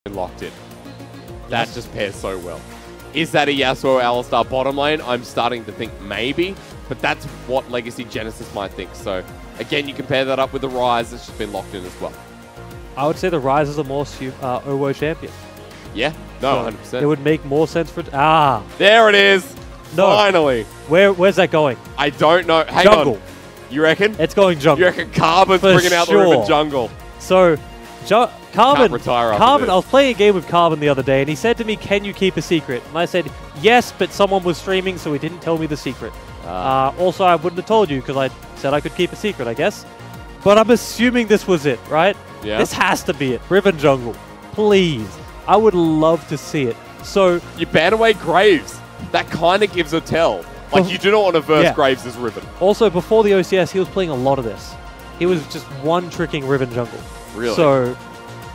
locked in. That just pairs so well. Is that a Yasuo Alistar bottom lane? I'm starting to think maybe, but that's what Legacy Genesis might think. So again, you compare that up with the Rise that's just been locked in as well. I would say the Rise is a more OWO champion. Yeah, no, so 100%. It would make more sense for... There it is! No. Finally! Where's that going? I don't know. Hang jungle. on. You reckon? It's going jungle. You reckon Carbon's bringing out the Riven jungle? So, Carbon, I was playing a game with Carbon the other day, and he said to me, "Can you keep a secret?" And I said, "Yes, but someone was streaming, so he didn't tell me the secret." Also, I wouldn't have told you, because I said I could keep a secret, I guess. But I'm assuming this was it, right? Yeah. This has to be it. Riven jungle. Please. I would love to see it. So... You ban away Graves. That kind of gives a tell. Like, you do not want to verse Graves as Riven. Also, before the OCS, he was playing a lot of this. He was just one-tricking Riven jungle. Really? So,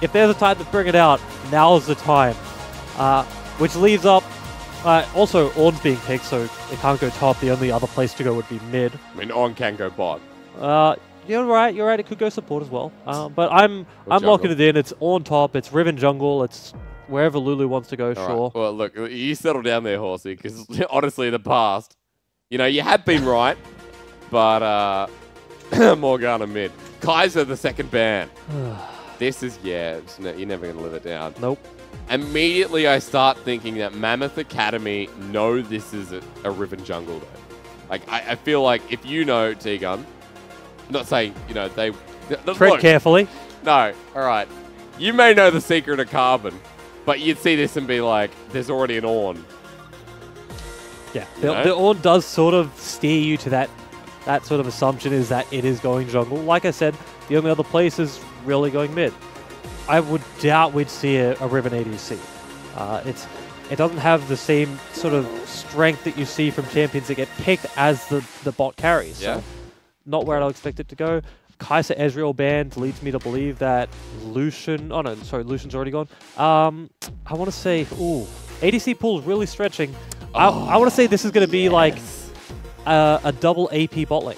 if there's a time to bring it out, now's the time. Which leaves up... also, Ornn's being picked, so it can't go top. The only other place to go would be mid. I mean, Ornn can go bot. You're right. It could go support as well. But I'm locking it in. It's Ornn top. It's Riven jungle. It's wherever Lulu wants to go, sure. Right. Well, look, you settle down there, Horsey, because honestly, in the past, you know, you have been right, but Morgana mid. Kaiser, the second ban. This is, you're never going to live it down. Nope. Immediately, I start thinking that Mammoth Academy know this is a Riven jungle, though. Like, I feel like if you know, T-Gun, I'm not saying, you know, they... Tread carefully. No, all right. You may know the secret of Carbon, but you'd see this and be like, there's already an Ornn. Yeah, the Ornn does sort of steer you to that sort of assumption is that it is going jungle. Like I said, the only other place is really going mid. I would doubt we'd see a Riven ADC. It doesn't have the same sort of strength that you see from champions that get picked as the bot carries. Yeah. So not where I'd expect it to go. Kai'Sa Ezreal banned leads me to believe that Lucian... Oh, no, sorry, Lucian's already gone. I want to say... Ooh, ADC pool is really stretching. I want to say this is going to be like a double AP bot lane.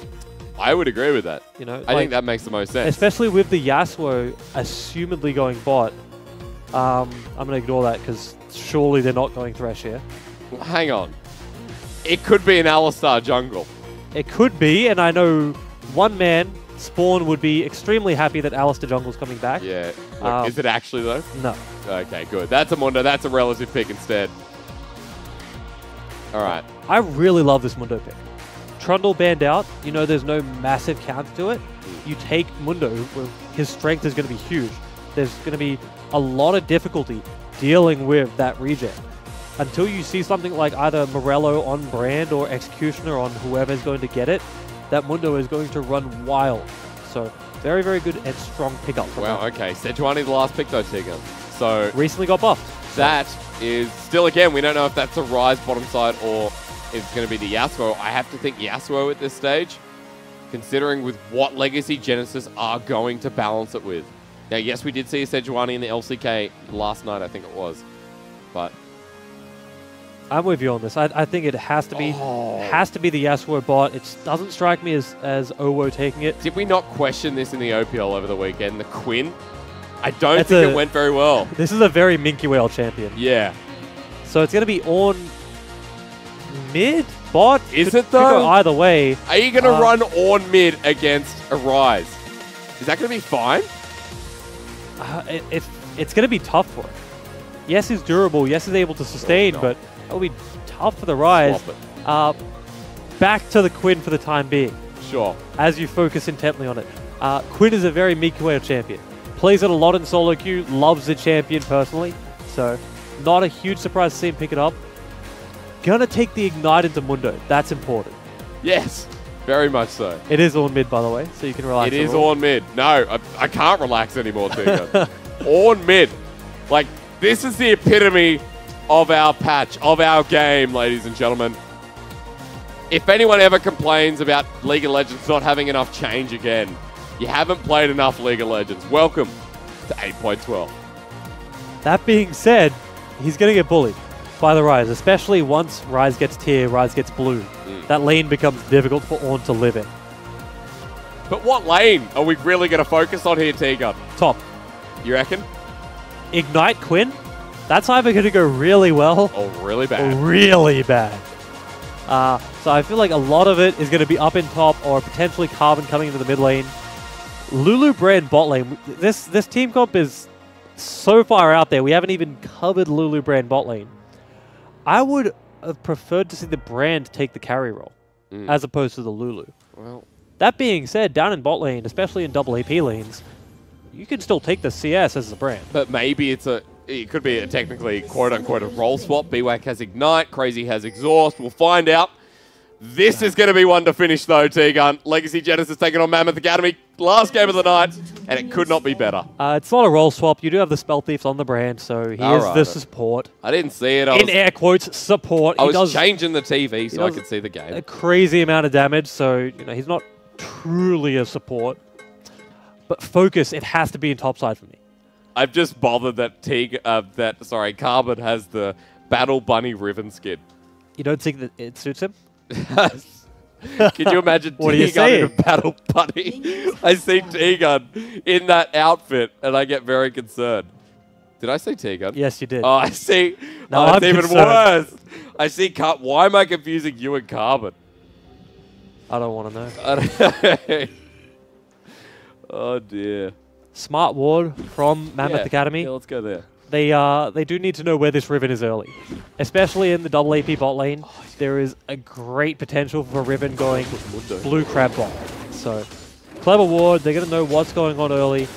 I would agree with that. You know, I think that makes the most sense. Especially with the Yasuo assumedly going bot. I'm going to ignore that because surely they're not going Thresh here. Well, hang on. It could be an Alistar jungle. It could be, and I know one man, Spawn, would be extremely happy that Alistar jungle's coming back. Yeah. Look, is it actually, though? No. Okay, good. That's a Mundo. That's a relative pick instead. All right. I really love this Mundo pick. Trundle banned out. You know there's no massive counter to it. You take Mundo, his strength is going to be huge. There's going to be a lot of difficulty dealing with that regen. Until you see something like either Morello on Brand or Executioner on whoever's going to get it, that Mundo is going to run wild. So, very, very good and strong pickup. Wow, okay. Sejuani the last pick though, Tiga. So recently got buffed. That is still, again, we don't know if that's a Rise bottom side or it's going to be the Yasuo. I have to think Yasuo at this stage, considering with what Legacy Genesis are going to balance it with. Now, yes, we did see a Sejuani in the LCK last night, I think it was. But I'm with you on this. I think it has to be the Yasuo bot. It doesn't strike me as OWO taking it. Did we not question this in the OPL over the weekend? The Quinn? I don't think it went very well. This is a very Minky Whale champion. Yeah. So it's going to be on mid, bot. Is it though? Could go either way. Are you going to run on mid against a Rise? Is that going to be fine? It's going to be tough for it. Yes, he's durable. Yes, he's able to sustain, but it'll be tough for the Rise. Back to the Quinn for the time being. Sure. As you focus intently on it. Quinn is a very Minky Whale champion. Plays it a lot in solo queue. Loves the champion personally. So, not a huge surprise to see him pick it up. Gonna take the Ignite into Mundo. That's important. Yes. Very much so. It is on mid, by the way, so you can relax. It is on mid. No, I can't relax anymore, Tiga. On mid. Like, this is the epitome of our patch, of our game, ladies and gentlemen. If anyone ever complains about League of Legends not having enough change again, you haven't played enough League of Legends. Welcome to 8.12. That being said, he's going to get bullied by the Rise, especially once Rise gets tier, Rise gets blue. That lane becomes difficult for Ornn to live in. But what lane are we really going to focus on here, T-Gun? Top. You reckon? Ignite Quinn, that's either going to go really well Oh, really bad. or really bad. So I feel like a lot of it is going to be up in top or potentially Carbon coming into the mid lane. Lulu Brand bot lane. This team comp is so far out there. We haven't even covered Lulu Brand bot lane. I would have preferred to see the Brand take the carry role as opposed to the Lulu. Well, that being said, down in bot lane, especially in double AP lanes, you can still take the CS as the Brand. but maybe it could be a technically quote-unquote a role swap. BWAC has Ignite, Crazy has Exhaust. We'll find out. This is going to be one to finish, though, T-Gun. Legacy Genesis taking on Mammoth Academy. Last game of the night, and it could not be better. It's not a role swap. You do have the Spell Thieves on the Brand, so he is the support. I didn't see it. In air quotes, support. I was changing the TV so I could see the game. A crazy amount of damage, so he's not truly a support. But focus, it has to be in topside for me. I've just bothered that Carbon has the Battle Bunny Riven skin. You don't think that it suits him? Can you imagine T-Gun in a Battle Bunny? I see T-Gun in that outfit, and I get very concerned. Did I say T-Gun? Yes, you did. Oh, I see. No, it's even worse. I see. Why am I confusing you and Carbon? I don't want to know. Oh, dear. Smart ward from Mammoth Academy. Yeah, let's go there. They do need to know where this Riven is early. Especially in the double AP bot lane, there is a great potential for Riven going blue crab bot. So, clever ward, they're going to know what's going on early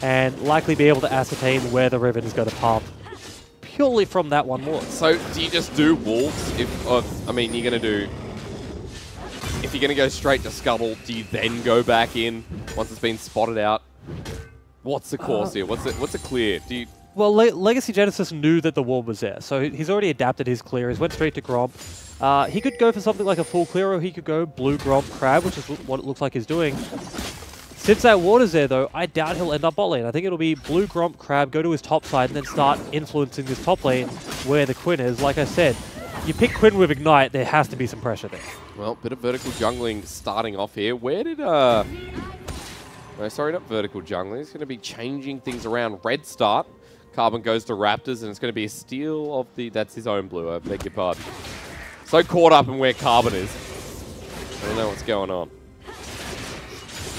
and likely be able to ascertain where the Riven is going to pump purely from that one ward. So, do you just do wolves? If you're going to do... If you're going to go straight to Scuttle, do you then go back in once it's been spotted out? What's the course here? What's a clear? Do you... Well, Legacy Genesis knew that the ward was there, so he's already adapted his clear. He's went straight to Gromp. He could go for something like a full clear, or he could go blue Gromp Crab, which is what it looks like he's doing. Since that ward is there, though, I doubt he'll end up bot lane. I think it'll be blue Gromp Crab, go to his top side, and then start influencing this top lane where the Quinn is. Like I said, you pick Quinn with Ignite, there has to be some pressure there. Well, bit of vertical jungling starting off here. Where did... No, sorry, not vertical jungling. He's going to be changing things around. Red start. Carbon goes to Raptors, and it's going to be a steal of the... That's his own blue, I beg your pardon. So caught up in where Carbon is. I don't know what's going on.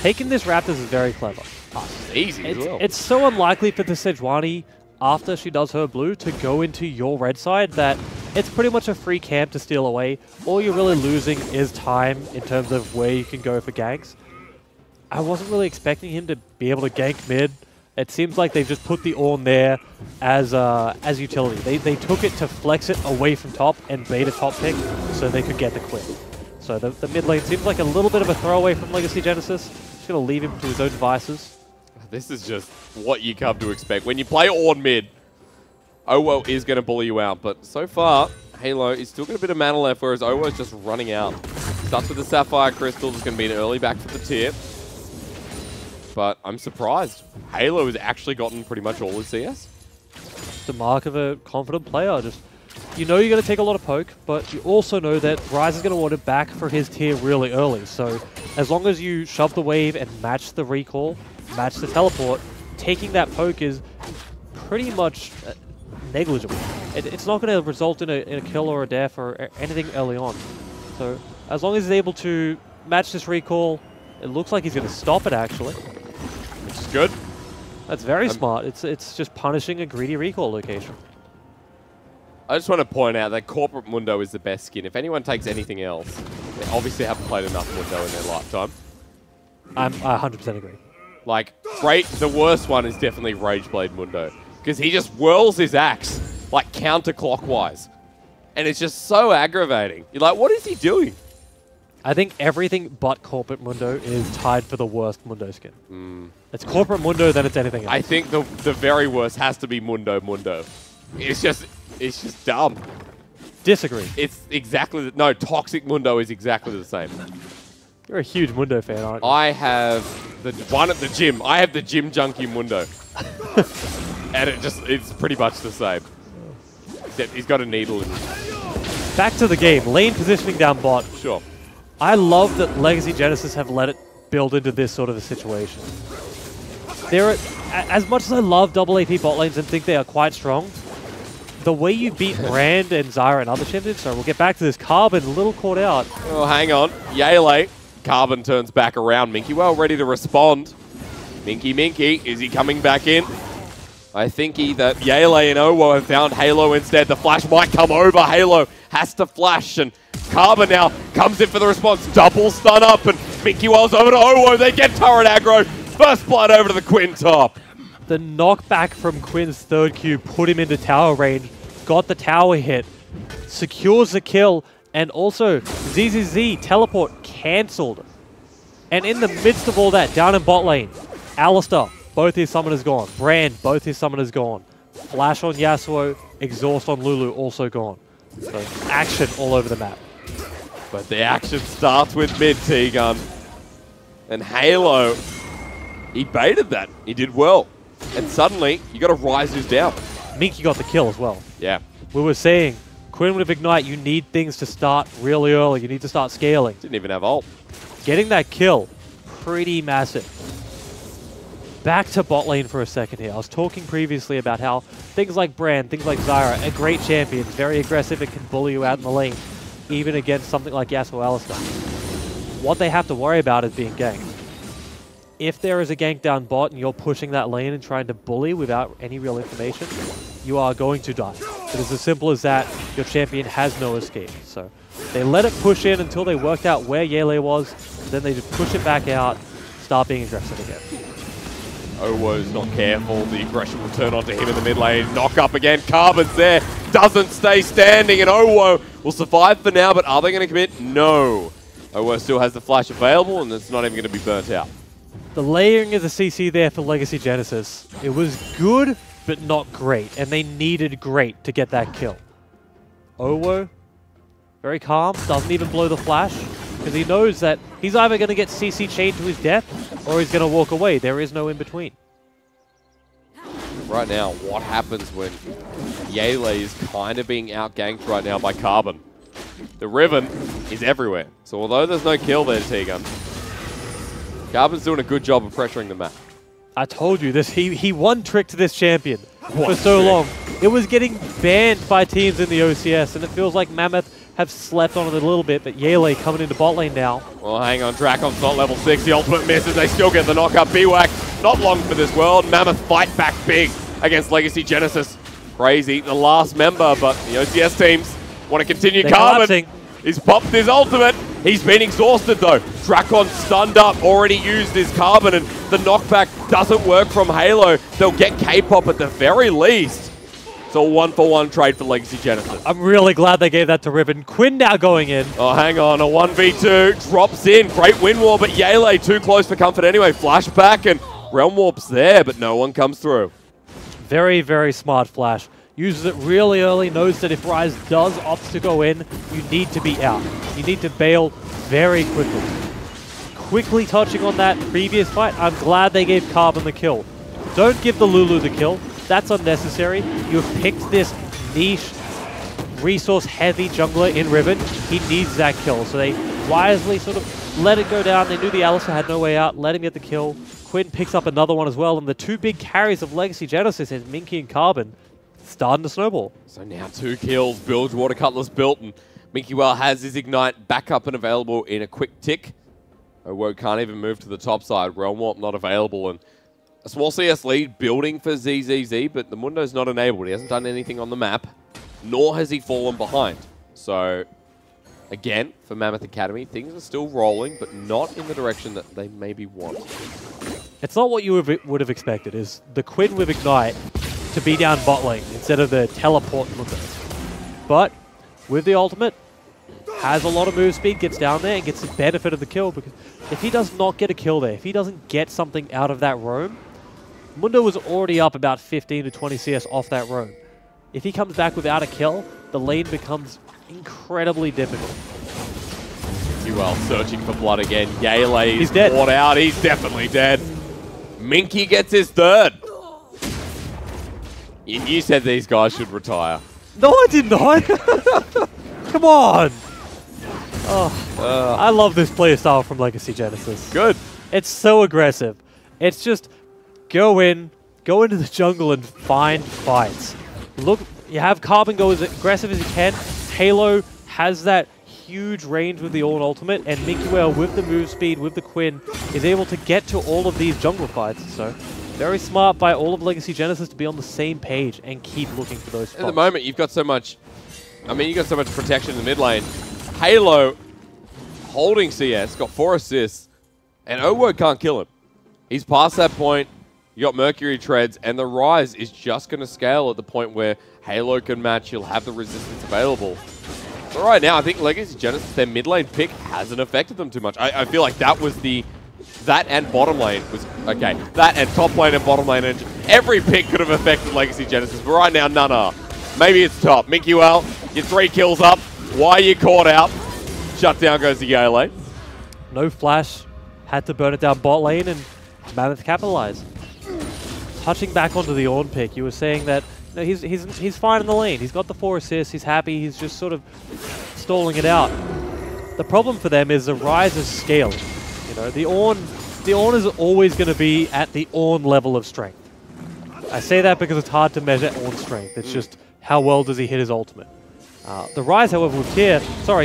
Taking this Raptors is very clever. It's easy as well. It's so unlikely for the Sejuani, after she does her blue, to go into your red side that it's pretty much a free camp to steal away. All you're really losing is time in terms of where you can go for ganks. I wasn't really expecting him to be able to gank mid. It seems like they've just put the Ornn there as utility. They took it to flex it away from top and bait a top pick so they could get the Quinn. So the mid lane seems like a little bit of a throwaway from Legacy Genesis. Just going to leave him to his own devices. This is just what you come to expect. When you play Ornn mid, Owo is going to bully you out. But so far, Halo is still got a bit of mana left, whereas Owo is just running out. Starts with the Sapphire Crystal. There's going to be an early back for the tier. But I'm surprised. Halo has actually gotten pretty much all his CS. It's the mark of a confident player. Just, you know you're going to take a lot of poke, but you also know that Rise is going to want it back for his tier really early. So as long as you shove the wave and match the recall, match the teleport, taking that poke is pretty much negligible. It's not going to result in a kill or a death or anything early on. So as long as he's able to match this recall, it looks like he's going to stop it actually. Which is good. That's very smart. It's just punishing a greedy recall location. I just want to point out that Corporate Mundo is the best skin. If anyone takes anything else, they obviously haven't played enough Mundo in their lifetime. I 100% agree. Like, the worst one is definitely Rageblade Mundo. Because he just whirls his axe, like, counterclockwise. And it's just so aggravating. You're like, what is he doing? I think everything but Corporate Mundo is tied for the worst Mundo skin. It's Corporate Mundo, then it's anything else. I think the very worst has to be Mundo. It's just dumb. Disagree. It's exactly... No, Toxic Mundo is exactly the same. You're a huge Mundo fan, aren't you? I have the one at the gym. I have the Gym Junkie Mundo. And it's pretty much the same. Except he's got a needle in it. Back to the game. Lane positioning down bot. Sure. I love that Legacy Genesis have let it build into this sort of a situation. As much as I love double AP bot lanes and think they are quite strong, the way you beat Brand and Zyra and other champions, so we'll get back to this. Carbon, a little caught out. Oh, hang on. Yaelay. Carbon turns back around. Minky well ready to respond. Minky, is he coming back in? I think either Yaelay and Owo have found Halo instead. The flash might come over. Halo has to flash, and Carbon now comes in for the response. Double stun up, and Minky Well's over to Owo. They get turret aggro. First blood over to the Quinn top. The knockback from Quinn's third Q put him into tower range, got the tower hit, secures the kill, and also ZZZ teleport cancelled. And in the midst of all that, down in bot lane, Alistar, both his summoners gone. Brand, both his summoners gone. Flash on Yasuo, exhaust on Lulu, also gone. So action all over the map. But the action starts with mid, T-Gun. And Halo, he baited that. He did well. And suddenly, you got to rise who's down. Minky got the kill as well. Yeah. We were saying, Quinn with Ignite, you need things to start really early. You need to start scaling. Didn't even have ult. Getting that kill, pretty massive. Back to bot lane for a second here. I was talking previously about how things like Brand, things like Zyra are great champions, very aggressive and can bully you out in the lane, even against something like Yasuo Alistar. What they have to worry about is being ganked. If there is a gank down bot and you're pushing that lane and trying to bully without any real information, you are going to die. It is as simple as that. Your champion has no escape. So they let it push in until they worked out where Yaelay was, then they just push it back out, start being aggressive again. Owo's not careful. The aggression will turn onto him in the mid lane. Knock up again. Carbon's there. Doesn't stay standing, and Owo will survive for now, but are they going to commit? No. Owo still has the flash available, and it's not even going to be burnt out. The layering of the CC there for Legacy Genesis, it was good, but not great, and they needed great to get that kill. Owo, very calm, doesn't even blow the flash, because he knows that he's either going to get CC chained to his death, or he's going to walk away. There is no in-between. Right now, what happens when Yaelay is kind of being outganked right now by Carbon? The Riven is everywhere. So although there's no kill there, T-Gun, Carbon's doing a good job of pressuring the map. I told you, he one-tricked this champion for so long. It was getting banned by teams in the OCS, and it feels like Mammoth have slept on it a little bit, but Yaelay coming into bot lane now. Well, hang on, Dracon's not level 6, the ultimate misses, they still get the knock-up. BWAC, not long for this world. Mammoth fight back big against Legacy Genesis. Crazy, the last member, but the OCS teams want to continue. Carbon, he's popped his ultimate. He's been exhausted though. Drakon stunned up, already used his Carbon, and the knockback doesn't work from Halo. They'll get K-pop at the very least. It's a 1-for-1 trade for Legacy Genesis. I'm really glad they gave that to Riven. Quinn now going in. Oh, hang on, a 1v2 drops in. Great wind wall, but Yaelay too close for comfort anyway. Flashback and Realm Warp's there, but no one comes through. Very, very smart flash. Uses it really early, knows that if Ryze does opt to go in, you need to be out. You need to bail very quickly. Quickly touching on that previous fight, I'm glad they gave Carbon the kill. Don't give the Lulu the kill. That's unnecessary. You've picked this niche, resource-heavy jungler in Riven. He needs that kill. So they wisely sort of let it go down. They knew the Alistar had no way out. Let him get the kill. Quinn picks up another one as well. And the two big carries of Legacy Genesis is Minky and Carbon. Starting to snowball. So now 2 kills, Bilge Water Cutlass built, and Minky Well has his Ignite back up and available in a quick tick. Owo can't even move to the top side. Realm Warp not available, and a small CS lead building for ZZZ, but the Mundo's not enabled. He hasn't done anything on the map, nor has he fallen behind. So, again, for Mammoth Academy, things are still rolling, but not in the direction that they maybe want. It's not what you would have expected, is the Quinn with Ignite to be down bot lane instead of the teleport looker. But with the ultimate, has a lot of move speed, gets down there and gets the benefit of the kill, because if he does not get a kill there, if he doesn't get something out of that roam, Mundo was already up about 15 to 20 CS off that roam. If he comes back without a kill, the lane becomes incredibly difficult. Well, searching for blood again. Yaelay is dead. Bought out. He's definitely dead. Minky gets his third. You said these guys should retire. No, I did not. Come on. Oh, I love this playstyle from Legacy Genesis. Good. It's so aggressive. It's just go into the jungle and find fights. Look, you have Carbon go as aggressive as he can. Halo has that huge range with the Ornn ultimate, and Minky Whale with the move speed, with the Quinn, is able to get to all of these jungle fights. So very smart by all of Legacy Genesis to be on the same page and keep looking for those spots. At the moment, you've got so much... I mean, you've got so much protection in the mid lane. Halo holding CS, got 4 assists, and Owo can't kill him. He's past that point. You got Mercury Treads, and the Rise is just going to scale at the point where Halo can match. He'll have the resistance available. But right now, I think Legacy Genesis, their mid lane pick hasn't affected them too much. I feel like that was the... That and bottom lane was... Okay, that and top lane and bottom lane. And every pick could have affected Legacy Genesis, but right now, none are. Maybe it's top. Minky Well, you're 3 kills up. Why are you caught out? Shutdown goes to Yaelay. No flash. Had to burn it down bot lane, and Mammoth capitalized. Touching back onto the Ornn pick, you were saying that he's fine in the lane. He's got the 4 assists. He's happy. He's just sort of stalling it out. The problem for them is the Rise is scaling. You know, the Ornn is always going to be at the Ornn level of strength. I say that because it's hard to measure Ornn strength. It's just how well does he hit his ultimate. The Rise, however, with here,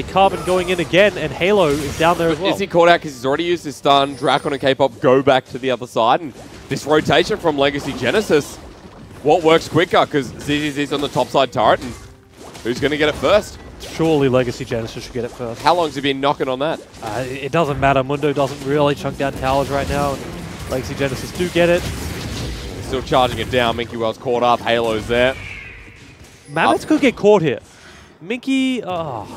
Carbon going in again, and Halo is down there as well. Is he caught out because he's already used his stun? Drakon and K-pop go back to the other side, and this rotation from Legacy Genesis, what works quicker? Because ZZZ's on the top side turret, and who's going to get it first? Surely Legacy Genesis should get it first. How long has he been knocking on that? It doesn't matter. Mundo doesn't really chunk down towers right now, and Legacy Genesis do get it. Still charging it down. Minky Well's caught up. Halo's there. Mammoth could get caught here. Minky, so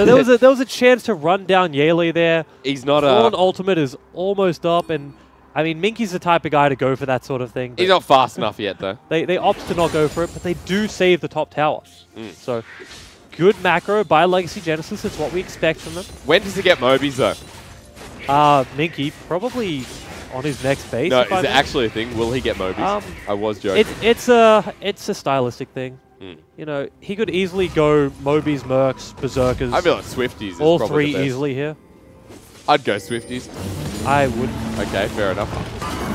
there was a chance to run down Yaelay there. He's not Ornn ultimate is almost up, and I mean Minky's the type of guy to go for that sort of thing. He's not fast enough yet, though. They opt to not go for it, but they do save the top tower. So good macro by Legacy Genesis. It's what we expect from them. When does he get Mobies, though? Minky probably on his next base. No, is it actually a thing? Will he get Mobies? I was joking. It's a stylistic thing. You know, he could easily go Mobies, Mercs, Berserkers. I feel like Swifties is all probably 3 the best. easily here. I'd go Swifties. I would. Okay, fair enough.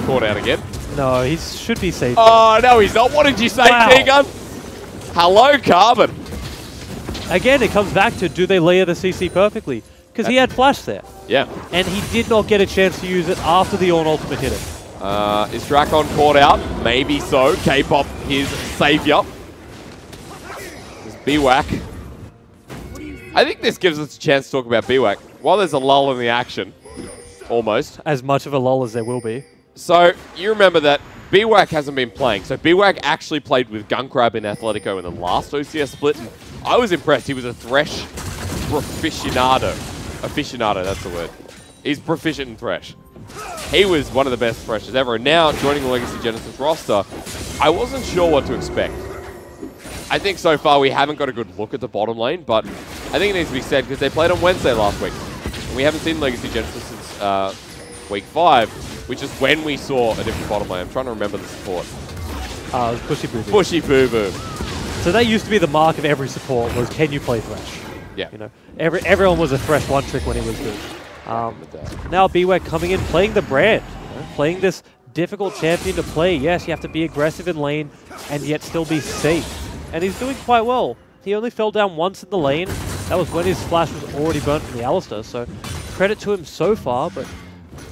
Caught out again. No, he should be safe. Oh, no, he's not. What did you say, Wow. T-Gun? Hello, Carbon. Again, it comes back to, do they layer the CC perfectly? Because he had flash there. Yeah. And he did not get a chance to use it after the Ornn ultimate hit him. Is Drakon caught out? Maybe so. K-pop, his savior. BWAC. I think this gives us a chance to talk about BWAC. While there's a lull in the action, almost. As much of a lull as there will be. So, you remember that BWAC hasn't been playing. So, BWAC actually played with Gunkrab in Atletico in the last OCS split. And I was impressed. He was a Thresh aficionado. Aficionado, that's the word. He's proficient in Thresh. He was one of the best Threshers ever. And now, joining the Legacy Genesis roster, I wasn't sure what to expect. I think so far we haven't got a good look at the bottom lane, but I think it needs to be said because they played on Wednesday last week. And we haven't seen Legacy Genesis since week 5, which is when we saw a different bottom lane. I'm trying to remember the support. It was Pushy Boo Boo. Pushy Boo Boo. So that used to be the mark of every support was, can you play Thresh? Yeah. You know, everyone was a Thresh one trick when he was good. Now BWAC coming in, playing the brand, playing this difficult champion to play. Yes, you have to be aggressive in lane and yet still be safe. And he's doing quite well. He only fell down once in the lane. That was when his splash was already burnt from the Alistar, so credit to him so far, but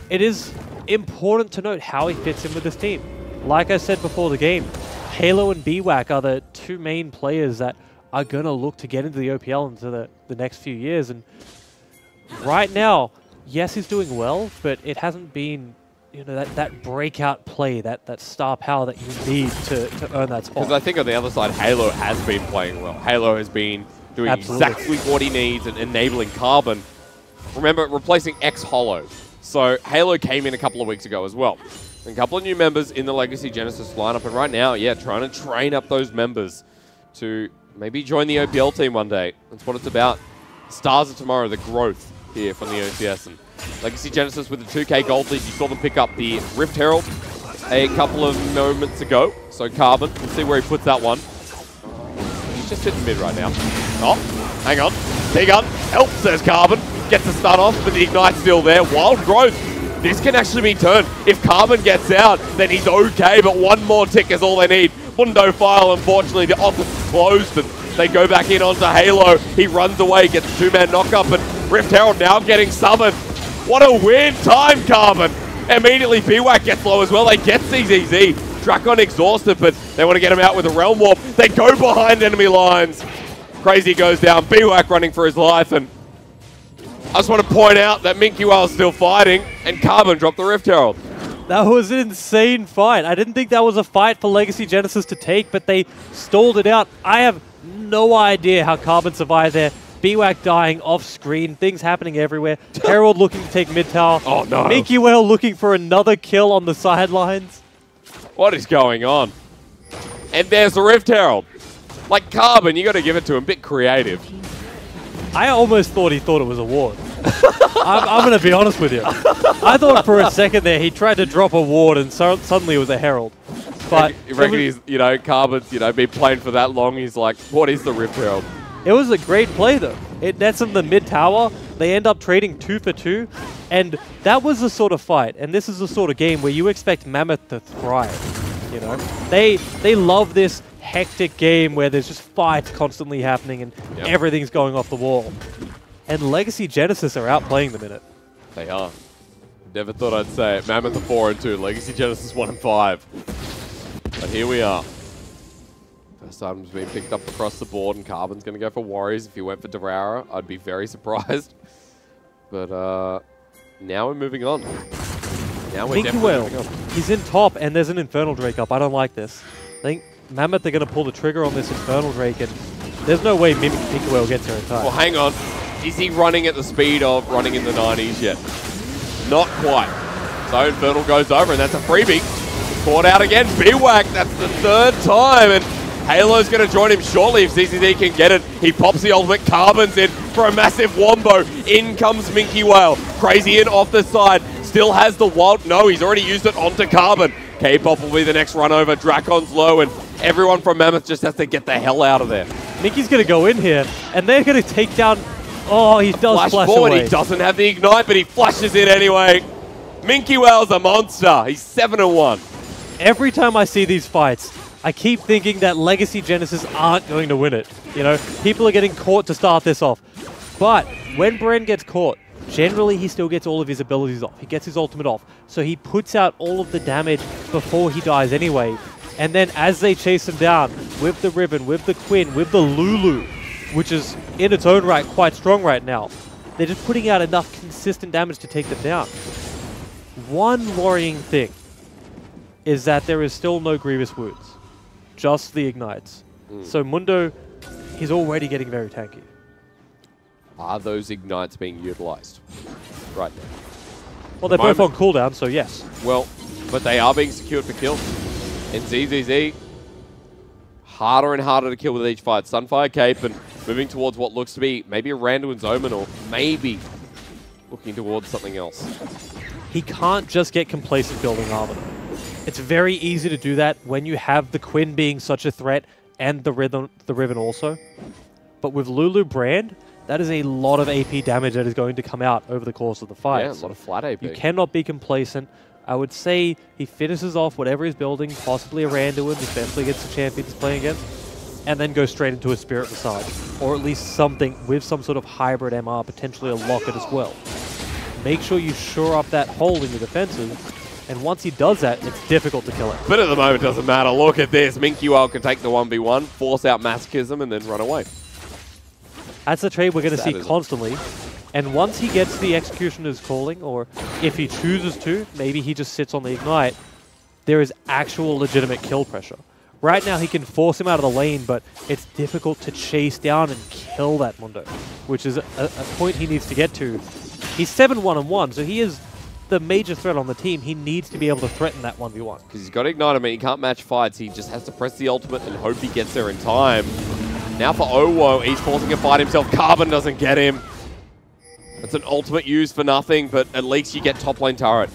it is important to note how he fits in with this team. Like I said before the game, Halo and BWAC are the 2 main players that are going to look to get into the OPL into the next few years, and right now, yes, he's doing well, but it hasn't been, you know, that breakout play, that star power that you need to earn that spot. Because I think on the other side, Halo has been playing well. Halo has been doing exactly what he needs and enabling Carbon. Remember, replacing X-Hollow. So Halo came in a couple of weeks ago as well. And a couple of new members in the Legacy Genesis lineup. And right now, yeah, trying to train up those members to maybe join the OPL team one day. That's what it's about. Stars of Tomorrow, the growth here from the OCS. And Legacy Genesis with the 2K gold lead. You saw them pick up the Rift Herald a couple of moments ago. So Carbon, we'll see where he puts that one. He's just hitting mid right now. Oh, hang on. T-Gun, help, says Carbon. Gets the stun off, but the Ignite's still there. Wild growth this can actually be turned. If Carbon gets out, then he's okay, but one more tick is all they need. Mundo File, unfortunately, the office is closed, and they go back in onto Halo. He runs away, gets a two-man knock-up, and Rift Herald now getting summoned. What a weird time, Carbon. Immediately, BWAC gets low as well. They get CZZ. Drakon exhausted, but they want to get him out with a Realm Warp. They go behind enemy lines. Crazy goes down. BWAC running for his life, and I just want to point out that Minky Whale's still fighting, and Carbon dropped the Rift Herald. That was an insane fight. I didn't think that was a fight for Legacy Genesis to take, but they stalled it out. I have no idea how Carbon survived there. BWAC dying off screen, things happening everywhere. Herald looking to take mid tower. Oh no. Minky Whale looking for another kill on the sidelines. What is going on? And there's the Rift Herald. Like Carbon, you got to give it to him. Bit creative. I almost thought he thought it was a ward. I'm going to be honest with you. I thought for a second there he tried to drop a ward and suddenly it was a Herald. But you reckon he's, Carbon's, been playing for that long. He's like, what is the Rift Herald? It was a great play, though. It nets him the mid-tower. They end up trading 2 for 2. And that was the sort of fight. And this is the sort of game where you expect Mammoth to thrive. You know? They love this hectic game where there's just fights constantly happening and everything's going off the wall. And Legacy Genesis are outplaying them in it. They are. Never thought I'd say it. Mammoth are 4-2. Legacy Genesis 1-5. But here we are. First item's being picked up across the board, and Carbon's going to go for Warriors. If he went for Devour, I'd be very surprised. But now we're moving on. Now we're definitely moving on. He's in top, and there's an Infernal Drake up. I don't like this. I think Mammoth, they're going to pull the trigger on this Infernal Drake, and there's no way Minky Whale gets here in time. Well, hang on. Is he running at the speed of running in the 90s yet? Not quite. So Infernal goes over, and that's a freebie. Caught out again. BWAC, that's the third time, and Halo's going to join him shortly if CCD can get it. He pops the ultimate. Carbon's in for a massive wombo. In comes Minky Whale. Crazy in off the side. Still has the wild. No, he's already used it onto Carbon. K-Pop will be the next run over. Dracon's low, and everyone from Mammoth just has to get the hell out of there. Minky's going to go in here, and they're going to take down... Oh, he does flash forward. away. He doesn't have the Ignite, but he flashes it anyway. Minky Whale's a monster. He's 7-1. Every time I see these fights, I keep thinking that Legacy Genesis aren't going to win it. You know, people are getting caught to start this off. But when Bren gets caught, generally he still gets all of his abilities off. He gets his ultimate off. So he puts out all of the damage before he dies anyway. And then as they chase him down with the Riven, with the Quinn, with the Lulu, which is in its own right quite strong right now, they're just putting out enough consistent damage to take them down. One worrying thing is that there is still no Grievous Wounds. Just the Ignites. So Mundo, he's already getting very tanky. Are those Ignites being utilized right now? Well, they're both on cooldown, so yes. Well, but they are being secured for kills. And ZZZ, harder and harder to kill with each fight. Sunfire Cape and moving towards what looks to be maybe a Randuin's Omen, or maybe looking towards something else. He can't just get complacent building armor. It's very easy to do that when you have the Quinn being such a threat and the Riven also. But with Lulu Brand, that is a lot of AP damage that is going to come out over the course of the fight. Yeah, a lot of flat AP. You cannot be complacent. I would say he finishes off whatever he's building, possibly a Randuin, especially against the champion he's playing against, and then go straight into a Spirit Visage. Or at least something with some sort of hybrid MR, potentially a Locket as well. Make sure you shore up that hole in your defenses. And once he does that, it's difficult to kill it. But at the moment, it doesn't matter. Look at this. Minky Whale can take the 1v1, force out Masochism, and then run away. That's a trade we're going to see constantly. And once he gets the Executioner's Calling, or if he chooses to, maybe he just sits on the Ignite, there is actual legitimate kill pressure. Right now, he can force him out of the lane, but it's difficult to chase down and kill that Mundo, which is a point he needs to get to. He's 7-1-1, so he is the major threat on the team. He needs to be able to threaten that 1v1. Because he's got to ignite him and he can't match fights. He just has to press the ultimate and hope he gets there in time. Now for Owo, he's forcing a fight himself. Carbon doesn't get him. It's an ultimate used for nothing, but at least you get top lane turret.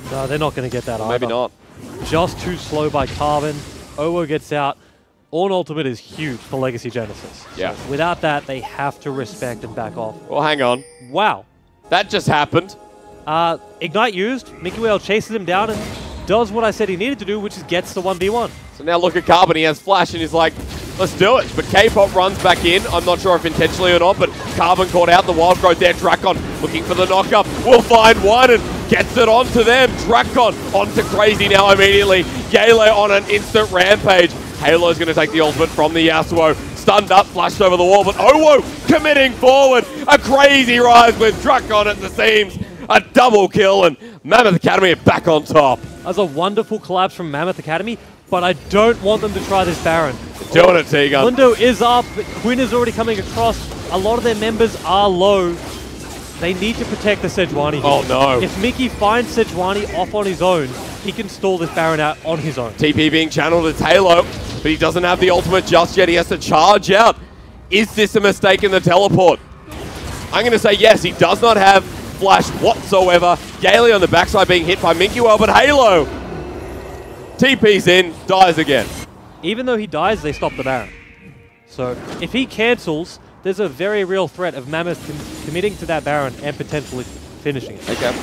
No, they're not going to get that either. Maybe not. Just too slow by Carbon. Owo gets out. On ultimate is huge for Legacy Genesis. Yeah. So without that, they have to respect and back off. Well, hang on. Wow. That just happened. Ignite used. Mickey Whale chases him down and does what I said he needed to do, which is gets the 1v1. So now look at Carbon. He has Flash, and he's like, let's do it. But K-Pop runs back in. I'm not sure if intentionally or not, but Carbon caught out the Wild Growth there. Drakon looking for the knockup. Will find one and gets it onto them. Drakon onto Crazy now immediately. Yaelay on an instant rampage. Halo's going to take the ultimate from the Yasuo. Stunned up, flashed over the wall, but Owo committing forward. A crazy rise with Drakon at the seams. A double kill, and Mammoth Academy are back on top. That's a wonderful collapse from Mammoth Academy, but I don't want them to try this Baron. Doing it, T-Gun. Mundo is up, but Quinn is already coming across. A lot of their members are low. They need to protect the Sejuani here. Oh no. If Mickey finds Sejuani off on his own, he can stall this Baron out on his own. TP being channeled to Halo, but he doesn't have the ultimate just yet. He has to charge out. Is this a mistake in the teleport? I'm going to say yes. He does not have Flash whatsoever. Yaelay on the backside being hit by Minkwell, but Halo TP's in, dies again. Even though he dies, they stop the Baron. So if he cancels, there's a very real threat of Mammoth committing to that Baron and potentially finishing it. Okay.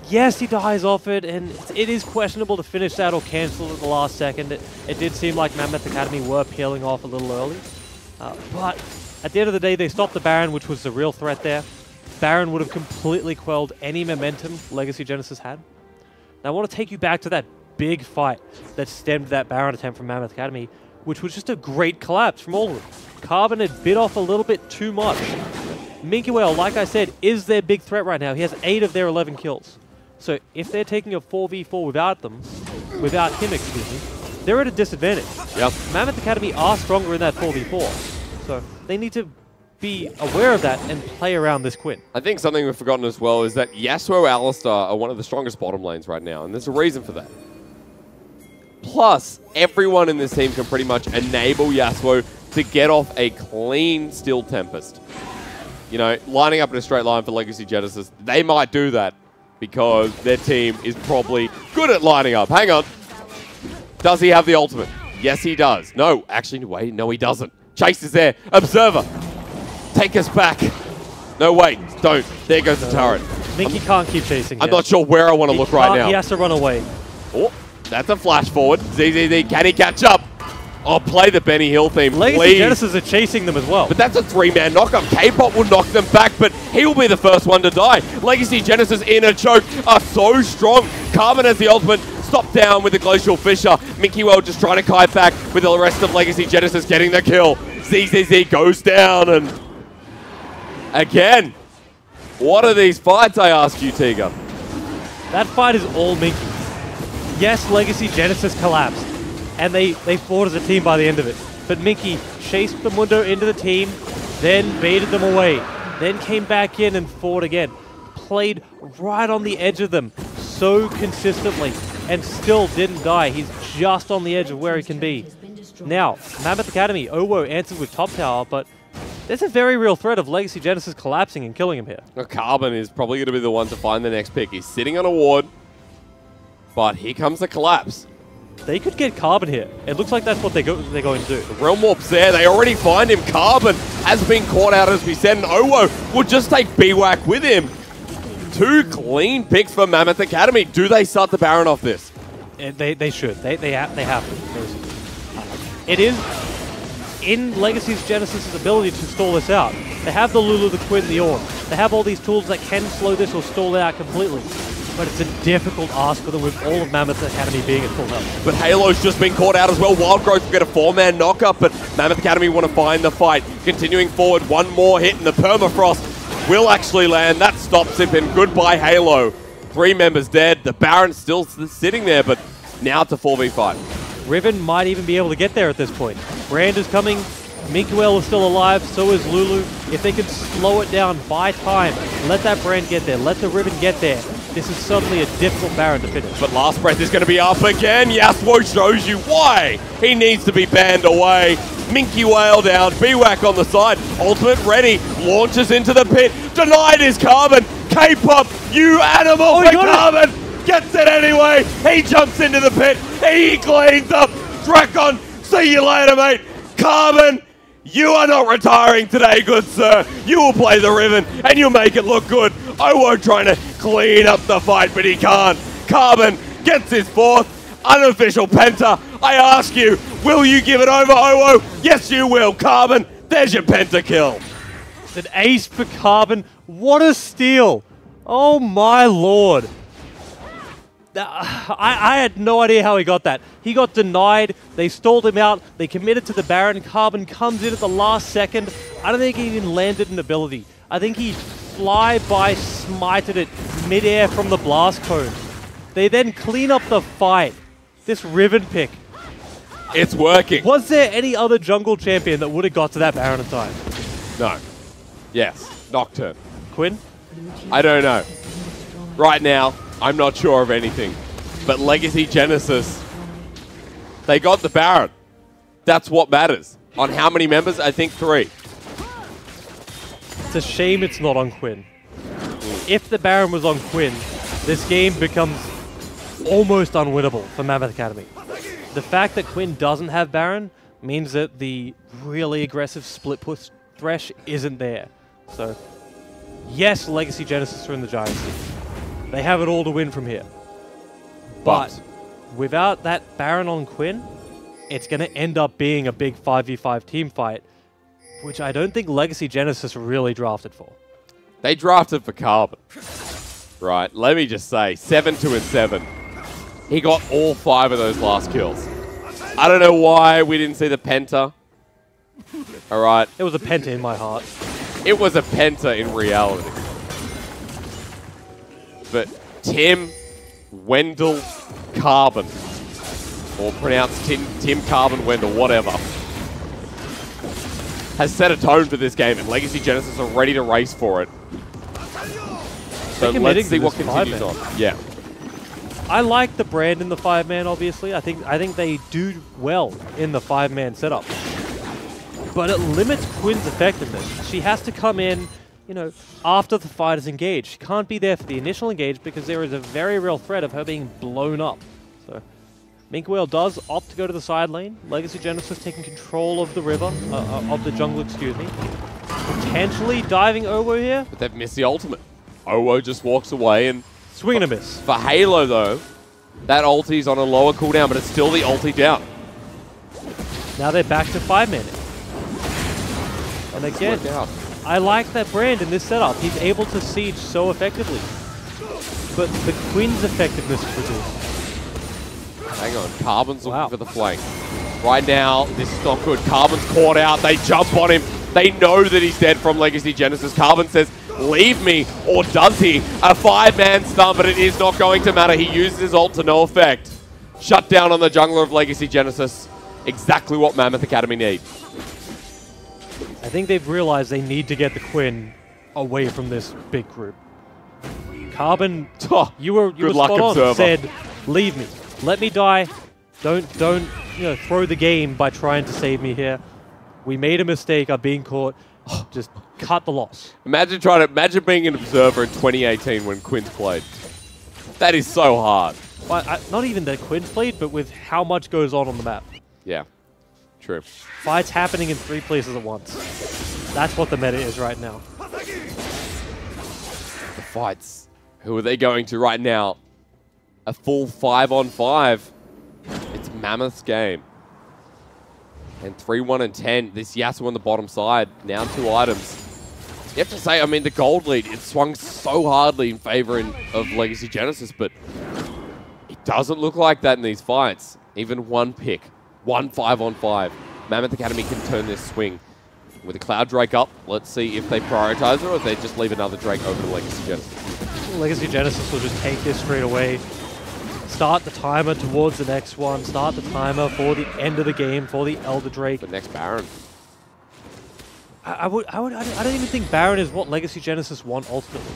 Yes, he dies off it, and it is questionable to finish that or cancel at the last second. It did seem like Mammoth Academy were peeling off a little early. But at the end of the day, they stopped the Baron, which was the real threat there. Baron would have completely quelled any momentum Legacy Genesis had. Now I want to take you back to that big fight that stemmed that Baron attempt from Mammoth Academy, which was just a great collapse from all of them. Carbon had bit off a little bit too much. Minky Whale, like I said, is their big threat right now. He has 8 of their 11 kills. So if they're taking a 4v4 without him, excuse me, they're at a disadvantage. Yep. Mammoth Academy are stronger in that 4v4. So they need to be aware of that and play around this Quinn. I think something we've forgotten as well is that Yasuo Alistar are one of the strongest bottom lanes right now, and there's a reason for that. Plus, everyone in this team can pretty much enable Yasuo to get off a clean Steel Tempest. You know, lining up in a straight line for Legacy Genesis, they might do that because their team is probably good at lining up. Hang on. Does he have the ultimate? Yes, he does. No, actually, wait, no, he doesn't. Chase is there. Observer. Take us back. No, wait, don't. There goes the turret. Minky can't keep chasing. I'm not sure where I want to look right now. He has to run away. Oh, that's a flash forward. ZZZ, can he catch up? Oh, play the Benny Hill theme, Legacy please. Genesis are chasing them as well. But that's a 3-man knockup. K-Pop will knock them back, but he will be the first one to die. Legacy Genesis in a choke are so strong. Carbon has the ultimate. Stop down with the Glacial Fissure. Minky Well just trying to kite back with the rest of Legacy Genesis getting the kill. ZZZ goes down and... Again, what are these fights, I ask you, Tiga? That fight is all Minky. Yes, Legacy Genesis collapsed, and they fought as a team by the end of it. But Minky chased the Mundo into the team, then baited them away, then came back in and fought again. Played right on the edge of them so consistently, and still didn't die. He's just on the edge of where he can be. Now, Mammoth Academy, Owo answered with top tower, but there's a very real threat of Legacy Genesis collapsing and killing him here. Well, Carbon is probably going to be the one to find the next pick. He's sitting on a ward, but here comes the collapse. They could get Carbon here. It looks like that's what they're going to do. The Realm Warp's there. They already find him. Carbon has been caught out, as we said, and Owo will just take BWAC with him. 2 clean picks for Mammoth Academy. Do they start the Baron off this? They should. They have to. It is in Legacy's Genesis' ability to stall this out. They have the Lulu, the Quinn, the Ornn. They have all these tools that can slow this or stall it out completely. But it's a difficult ask for them with all of Mammoth Academy being at full health. But Halo's just been caught out as well. Wild Growth will get a 4-man knockup, but Mammoth Academy want to find the fight. Continuing forward, one more hit, and the Permafrost will actually land. That stops him, and goodbye Halo. 3 members dead. The Baron's still sitting there, but now it's a 4v5. Riven might even be able to get there at this point. Brand is coming. Minkwell is still alive, so is Lulu. If they can slow it down, buy time, let that Brand get there, let the Riven get there, this is suddenly a difficult Baron to finish. But Last Breath is going to be up again. Yasuo shows you why he needs to be banned away. Minky Whale down, BWAC on the side, ultimate ready, launches into the pit, denied his Carbon. K-Pop, you animal, but Carbon gets it anyway. He jumps into the pit, he cleans up. Drakon, see you later, mate. Carbon, you are not retiring today, good sir. You will play the Riven and you'll make it look good. Owo trying to clean up the fight, but he can't. Carbon gets his 4th unofficial penta. I ask you, will you give it over, OWO? Yes, you will. Carbon, there's your penta kill. An ace for Carbon. What a steal. Oh my lord. I had no idea how he got that. He got denied. They stalled him out. They committed to the Baron. Carbon comes in at the last second. I don't think he even landed an ability. I think he fly-by smited it mid-air from the blast cone. They then clean up the fight. This Riven pick. It's working. Was there any other jungle champion that would have got to that Baron in time? No. Yes. Nocturne. Quinn? I don't know. Right now, I'm not sure of anything. But Legacy Genesis, they got the Baron. That's what matters. On how many members? I think 3. It's a shame it's not on Quinn. If the Baron was on Quinn, this game becomes almost unwinnable for Mammoth Academy. The fact that Quinn doesn't have Baron means that the really aggressive split push Thresh isn't there. So, yes, Legacy Genesis are in the Giant Seat. They have it all to win from here. But without that Baron on Quinn, it's going to end up being a big 5v5 team fight, which I don't think Legacy Genesis really drafted for. They drafted for Carbon. Right, let me just say, 7-2-7. He got all 5 of those last kills. I don't know why we didn't see the penta. All right. It was a penta in my heart. It was a penta in reality. But Tim Wendell Carbon, or pronounced Tim Carbon Wendell, whatever, has set a tone for this game, and Legacy Genesis are ready to race for it. So let's see what continues on. Yeah. I like the brand in the 5-man, obviously. I think they do well in the 5-man setup. But it limits Quinn's effectiveness. She has to come in, you know, after the fight is engaged. She can't be there for the initial engage because there is a very real threat of her being blown up. So Minky Whale does opt to go to the side lane. Legacy Genesis taking control of the river, of the jungle, excuse me. Potentially diving OWO here. But they've missed the ultimate. OWO just walks away and... Swing and a miss. For Halo, though, that ulti's on a lower cooldown, but it's still the ulti down. Now they're back to 5-man. And again, I like that brand in this setup. He's able to siege so effectively. But the Quinn's effectiveness is reduced. Hang on, Carbon's looking for the flank. Right now, this is not good. Carbon's caught out. They jump on him. They know that he's dead from Legacy Genesis. Carbon says, leave me, or does he? A 5-man stun, but it is not going to matter. He uses his ult to no effect. Shut down on the jungler of Legacy Genesis. Exactly what Mammoth Academy need. I think they've realized they need to get the Quinn away from this big group. Carbon, you were spot on. Said, leave me, let me die. Don't throw the game by trying to save me here. We made a mistake. I'm being caught. Just cut the loss. Imagine being an observer in 2018 when Quinn's played. That is so hard. Well, not even that Quinn's played, but with how much goes on the map. Yeah, true. Fights happening in 3 places at once. That's what the meta is right now. The fights. Who are they going to right now? A full 5-on-5. It's Mammoth's game. And 3-1-10. This Yasuo on the bottom side. Now 2 items. You have to say, I mean, the gold lead, it swung so hardly in favor of Legacy Genesis, but it doesn't look like that in these fights. Even one pick. 1 5-on-5. Mammoth Academy can turn this swing. With the Cloud Drake up, let's see if they prioritize it or if they just leave another Drake over to Legacy Genesis. Legacy Genesis will just take this straight away. Start the timer towards the next one. Start the timer for the end of the game for the Elder Drake. The next Baron. I don't even think Baron is what Legacy Genesis want ultimately.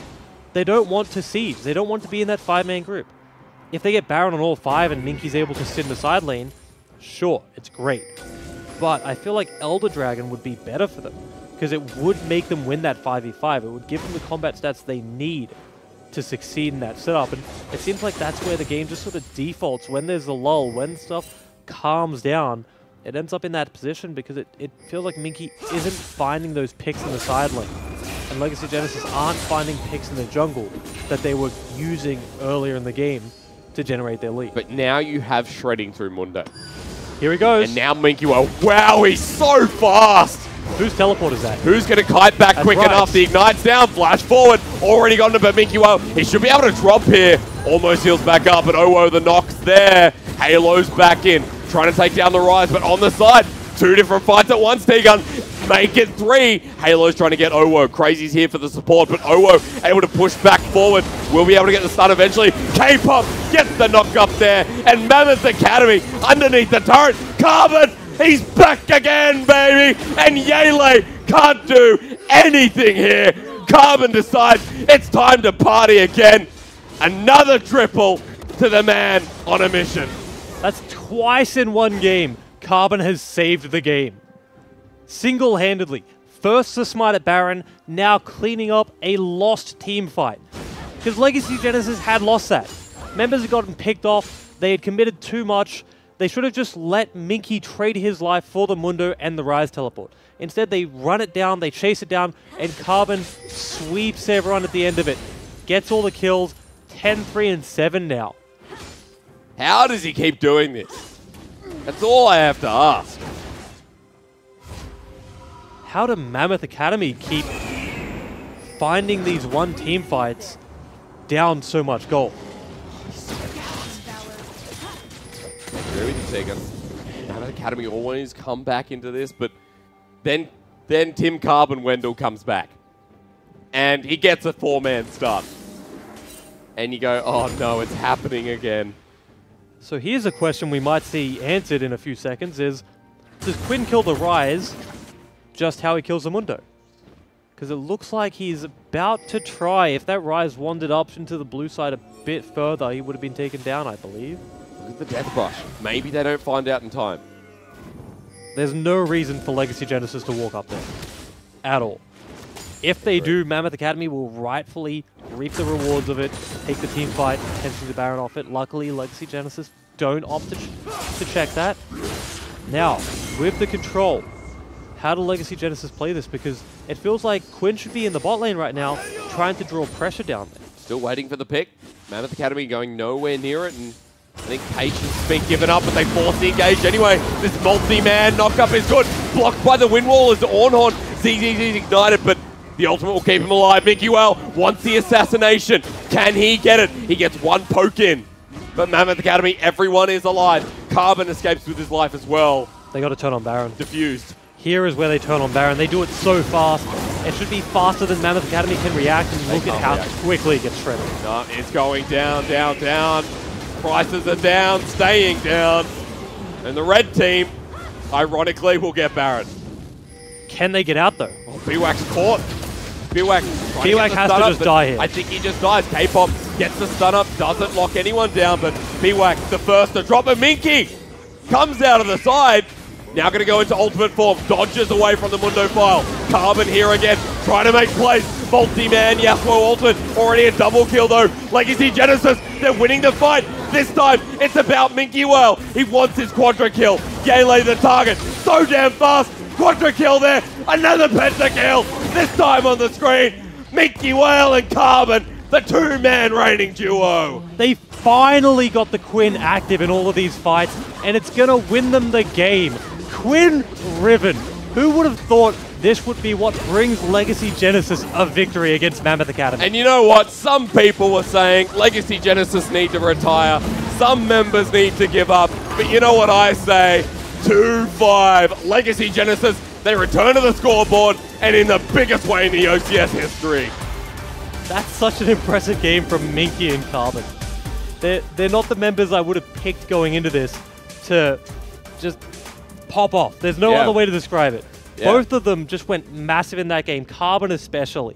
They don't want to siege. They don't want to be in that 5-man group. If they get Baron on all 5 and Minky's able to sit in the side lane, sure, it's great. But I feel like Elder Dragon would be better for them because it would make them win that 5v5. It would give them the combat stats they need to succeed in that setup. And it seems like that's where the game just sort of defaults. When there's a lull, when stuff calms down, it ends up in that position because it feels like Minky isn't finding those picks in the side lane. and Legacy Genesis aren't finding picks in the jungle that they were using earlier in the game to generate their lead. But now you have shredding through Mundo. Here he goes. And now Minky, wow, he's so fast. Whose teleport is that? Who's going to kite back quick enough? The Ignite's down, flash forward, already gone to Minky. He should be able to drop here. Almost heals back up, but Owo, the knock's there. Halo's back in, trying to take down the Rise, but on the side, 2 different fights at once, T-Gun. Make it 3. Halo's trying to get Owo. Crazy's here for the support, but Owo able to push back forward. Will be able to get the stun eventually. K-Pop gets the knock up there, and Mammoth Academy underneath the turret. Carbon, he's back again, baby, and Yaelay can't do anything here. Carbon decides it's time to party again. Another triple to the man on a mission. That's twice in one game. Carbon has saved the game. Single-handedly. First the smite at Baron, now cleaning up a lost team fight. Because Legacy Genesis had lost that. Members had gotten picked off, they had committed too much. They should have just let Minky trade his life for the Mundo and the Rise teleport. Instead, they run it down, they chase it down, and Carbon sweeps everyone at the end of it. Gets all the kills, 10, 3, and 7 now. How does he keep doing this? That's all I have to ask. How do Mammoth Academy keep finding these one-team fights down so much gold? Really second. Mammoth Academy always come back into this, but then Tim Carbon Wendell comes back. And he gets a 4-man start. And you go, oh no, it's happening again. So here's a question we might see answered in a few seconds is, does Quinn kill the Rise just how he kills the Mundo? Because it looks like he's about to try. If that Rise wandered up into the blue side a bit further, he would have been taken down, I believe. Look at the Death Brush. Maybe they don't find out in time. There's no reason for Legacy Genesis to walk up there. At all. If they do, Mammoth Academy will rightfully reap the rewards of it, take the team fight, potentially the Baron off it. Luckily, Legacy Genesis don't opt to check that. Now, with the control, how do Legacy Genesis play this? Because it feels like Quinn should be in the bot lane right now, trying to draw pressure down there. Still waiting for the pick. Mammoth Academy going nowhere near it, and I think patience has been given up, but they force the engage anyway. This multi-man knockup is good. Blocked by the wind wall as Ornhorn. ZZZ's ignited, but the ultimate will keep him alive. Minky wants the assassination. Can he get it? He gets one poke in. But Mammoth Academy, everyone is alive. Carbon escapes with his life as well. They got to turn on Baron. Diffused. Here is where they turn on Baron. They do it so fast. It should be faster than Mammoth Academy can react, and look at how quickly it gets shredded. No, it's going down, down, down. Prices are down, staying down. And the red team, ironically, will get Baron. Can they get out, though? Oh, BWAC's caught. BWAC has to just die here. I think he just dies. K-Pop gets the stun up, doesn't lock anyone down, but BWAC the first to drop. And Minky comes out of the side. Now going to go into ultimate form. Dodges away from the Mundo file. Carbon here again, trying to make plays. Multi-man, Yasuo ultimate. Already a double kill though. Legacy Genesis, they're winning the fight. This time, it's about Minky Well. He wants his quadra kill. Yaelay the target. So damn fast. Quadra kill there. Another pentakill. This time on the screen. Minky Well and Carbon, the 2-man reigning duo. They finally got the Quinn active in all of these fights, and it's going to win them the game. Quinn Riven. Who would have thought this would be what brings Legacy Genesis a victory against Mammoth Academy? And you know what? Some people were saying Legacy Genesis need to retire. Some members need to give up. But you know what I say? 2-5. Legacy Genesis, they return to the scoreboard, and in the biggest way in the OCS history. That's such an impressive game from Minky and Carbon. They're not the members I would have picked going into this to just pop off. There's no other way to describe it. Yeah. Both of them just went massive in that game. Carbon especially.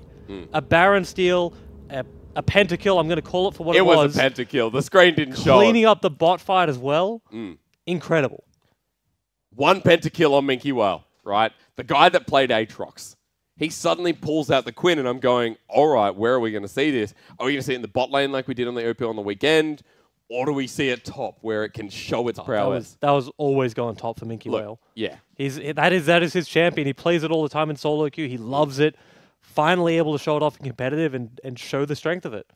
A Baron steal, a pentakill, I'm going to call it for what it was. It was a pentakill. The screen didn't show it. Cleaning up the bot fight as well. Incredible. One pentakill on Minky Well, right? The guy that played Aatrox. He suddenly pulls out the Quinn, and I'm going, all right, where are we going to see this? Are we going to see it in the bot lane like we did on the OP on the weekend? Or do we see it top where it can show its prowess? That was always going top for Minky Well. Yeah. That is his champion. He plays it all the time in solo queue. He loves it. finally able to show it off in competitive and show the strength of it.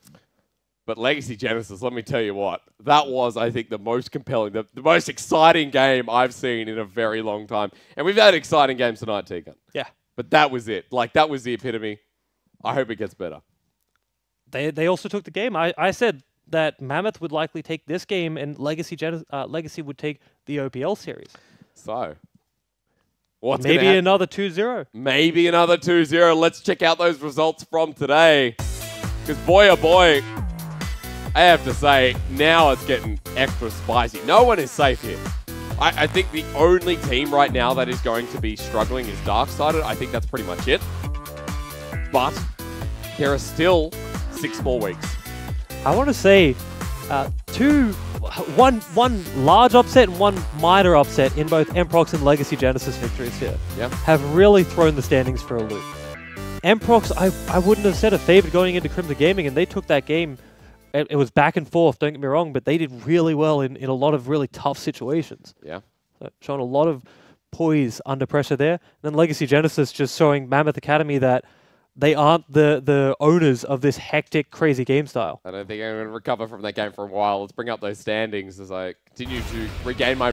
But Legacy Genesis, let me tell you what, that was, I think, the most compelling, the most exciting game I've seen in a very long time. And we've had exciting games tonight, Tegan. Yeah. But that was it. Like, that was the epitome. I hope it gets better. They also took the game. I said that Mammoth would likely take this game and Legacy would take the OPL series. So, what's maybe another 2-0. Maybe another 2-0. Let's check out those results from today. Because boy, oh boy, I have to say, now it's getting extra spicy. No one is safe here. I think the only team right now that is going to be struggling is Darksided. I think that's pretty much it. But there are still 6 more weeks. I want to say one large upset and one minor upset in both Mprox and Legacy Genesis victories here have really thrown the standings for a loop. Mprox, I wouldn't have said a favorite going into Crimson Gaming, and they took that game. It was back and forth, don't get me wrong, but they did really well in a lot of really tough situations. Yeah. So showing a lot of poise under pressure there. And then Legacy Genesis just showing Mammoth Academy that they aren't the owners of this hectic, crazy game style. I don't think I'm going to recover from that game for a while. Let's bring up those standings as I continue to regain my